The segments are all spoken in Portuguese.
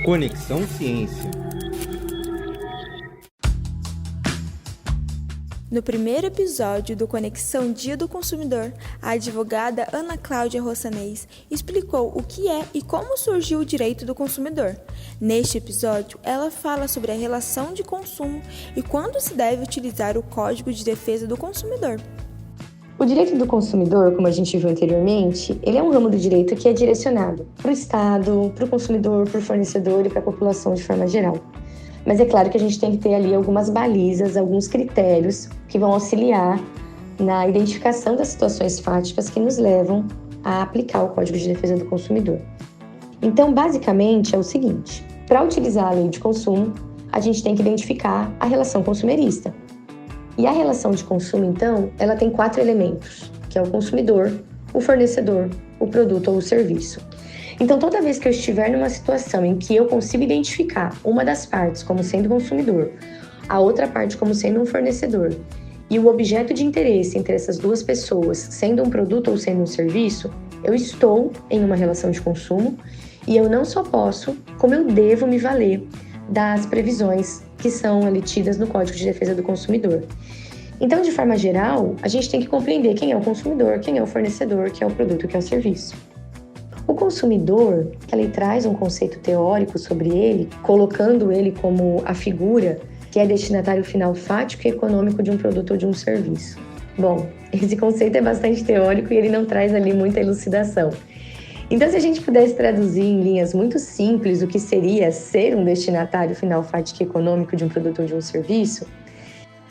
Conexão Ciência. No primeiro episódio do Conexão Dia do Consumidor, a advogada Ana Cláudia Rossanez explicou o que é e como surgiu o direito do consumidor. Neste episódio, ela fala sobre a relação de consumo e quando se deve utilizar o Código de Defesa do Consumidor. O direito do consumidor, como a gente viu anteriormente, ele é um ramo do direito que é direcionado para o Estado, para o consumidor, para o fornecedor e para a população de forma geral. Mas é claro que a gente tem que ter ali algumas balizas, alguns critérios que vão auxiliar na identificação das situações fáticas que nos levam a aplicar o Código de Defesa do Consumidor. Então, basicamente, é o seguinte: para utilizar a lei de consumo, a gente tem que identificar a relação consumerista. E a relação de consumo, então, ela tem 4 elementos, que é o consumidor, o fornecedor, o produto ou o serviço. Então, toda vez que eu estiver numa situação em que eu consigo identificar uma das partes como sendo consumidor, a outra parte como sendo um fornecedor, e o objeto de interesse entre essas duas pessoas sendo um produto ou sendo um serviço, eu estou em uma relação de consumo e eu não só posso, como eu devo me valer das previsões que são ali tidas no Código de Defesa do Consumidor. Então, de forma geral, a gente tem que compreender quem é o consumidor, quem é o fornecedor, quem é o produto, quem é o serviço. O consumidor, ele traz um conceito teórico sobre ele, colocando ele como a figura que é destinatário final fático e econômico de um produto ou de um serviço. Bom, esse conceito é bastante teórico e ele não traz ali muita elucidação. Então, se a gente pudesse traduzir em linhas muito simples o que seria ser um destinatário final fático e econômico de um produto ou de um serviço,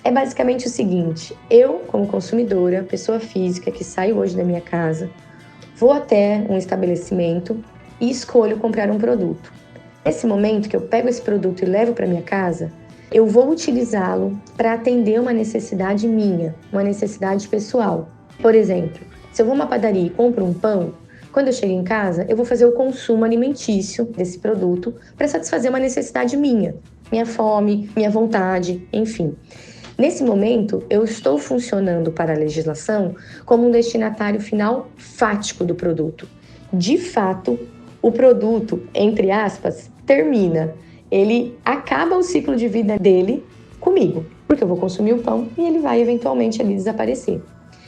é basicamente o seguinte: eu, como consumidora, pessoa física que saio hoje da minha casa, vou até um estabelecimento e escolho comprar um produto. Nesse momento que eu pego esse produto e levo para minha casa, eu vou utilizá-lo para atender uma necessidade minha, uma necessidade pessoal. Por exemplo, se eu vou a uma padaria e compro um pão, quando eu chego em casa, eu vou fazer o consumo alimentício desse produto para satisfazer uma necessidade minha fome, minha vontade, enfim. Nesse momento, eu estou funcionando para a legislação como um destinatário final fático do produto. De fato, o produto, entre aspas, termina. Ele acaba o ciclo de vida dele comigo, porque eu vou consumir o pão e ele vai eventualmente ali desaparecer.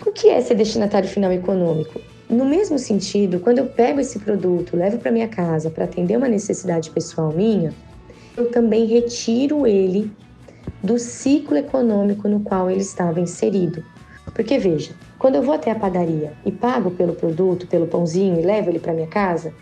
O que é ser destinatário final econômico? No mesmo sentido, quando eu pego esse produto, levo para minha casa para atender uma necessidade pessoal minha, eu também retiro ele do ciclo econômico no qual ele estava inserido. Porque veja, quando eu vou até a padaria e pago pelo produto, pelo pãozinho e levo ele para minha casa,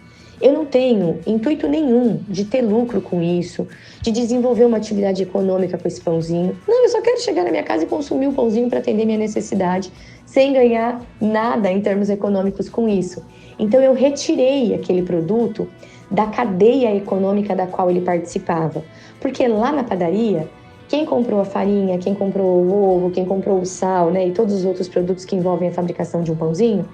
eu não tenho intuito nenhum de ter lucro com isso, de desenvolver uma atividade econômica com esse pãozinho. Não, eu só quero chegar na minha casa e consumir o pãozinho para atender minha necessidade, sem ganhar nada em termos econômicos com isso. Então eu retirei aquele produto da cadeia econômica da qual ele participava. Porque lá na padaria, quem comprou a farinha, quem comprou o ovo, quem comprou o sal, né, e todos os outros produtos que envolvem a fabricação de um pãozinho,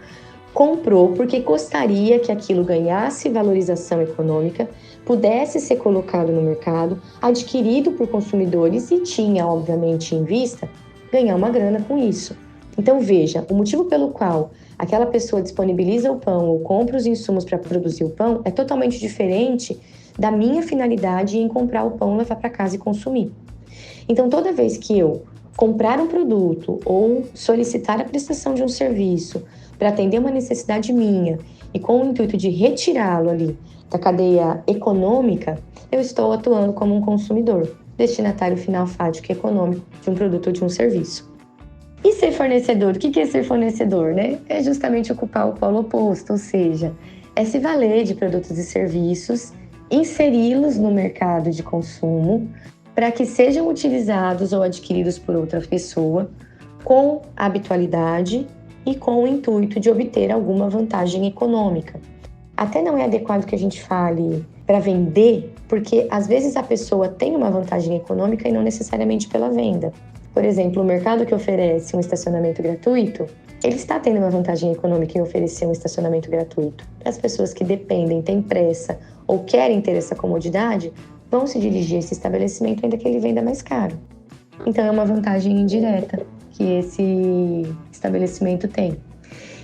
comprou porque gostaria que aquilo ganhasse valorização econômica, pudesse ser colocado no mercado, adquirido por consumidores e tinha, obviamente, em vista ganhar uma grana com isso. Então, veja, o motivo pelo qual aquela pessoa disponibiliza o pão ou compra os insumos para produzir o pão é totalmente diferente da minha finalidade em comprar o pão, levar para casa e consumir. Então, toda vez que eu comprar um produto ou solicitar a prestação de um serviço para atender uma necessidade minha e com o intuito de retirá-lo ali da cadeia econômica, eu estou atuando como um consumidor, destinatário final fático e econômico de um produto ou de um serviço. E ser fornecedor? O que é ser fornecedor, né? É justamente ocupar o polo oposto, ou seja, é se valer de produtos e serviços, inseri-los no mercado de consumo, para que sejam utilizados ou adquiridos por outra pessoa com habitualidade e com o intuito de obter alguma vantagem econômica. Até não é adequado que a gente fale para vender, porque às vezes a pessoa tem uma vantagem econômica e não necessariamente pela venda. Por exemplo, o mercado que oferece um estacionamento gratuito, ele está tendo uma vantagem econômica em oferecer um estacionamento gratuito. As pessoas que dependem, têm pressa ou querem ter essa comodidade, vão se dirigir a esse estabelecimento ainda que ele venda mais caro. Então é uma vantagem indireta que esse estabelecimento tem.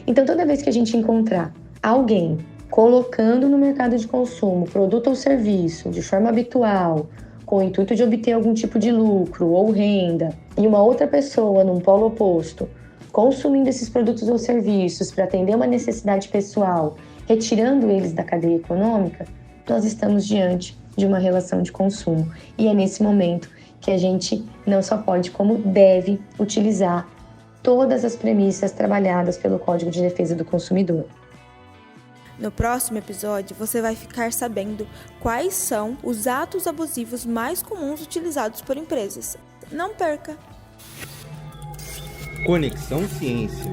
Então toda vez que a gente encontrar alguém colocando no mercado de consumo produto ou serviço de forma habitual, com o intuito de obter algum tipo de lucro ou renda, e uma outra pessoa num polo oposto, consumindo esses produtos ou serviços para atender uma necessidade pessoal, retirando eles da cadeia econômica, nós estamos diante de uma relação de consumo. E é nesse momento que a gente não só pode, como deve utilizar todas as premissas trabalhadas pelo Código de Defesa do Consumidor. No próximo episódio, você vai ficar sabendo quais são os atos abusivos mais comuns utilizados por empresas. Não perca! Conexão Ciência.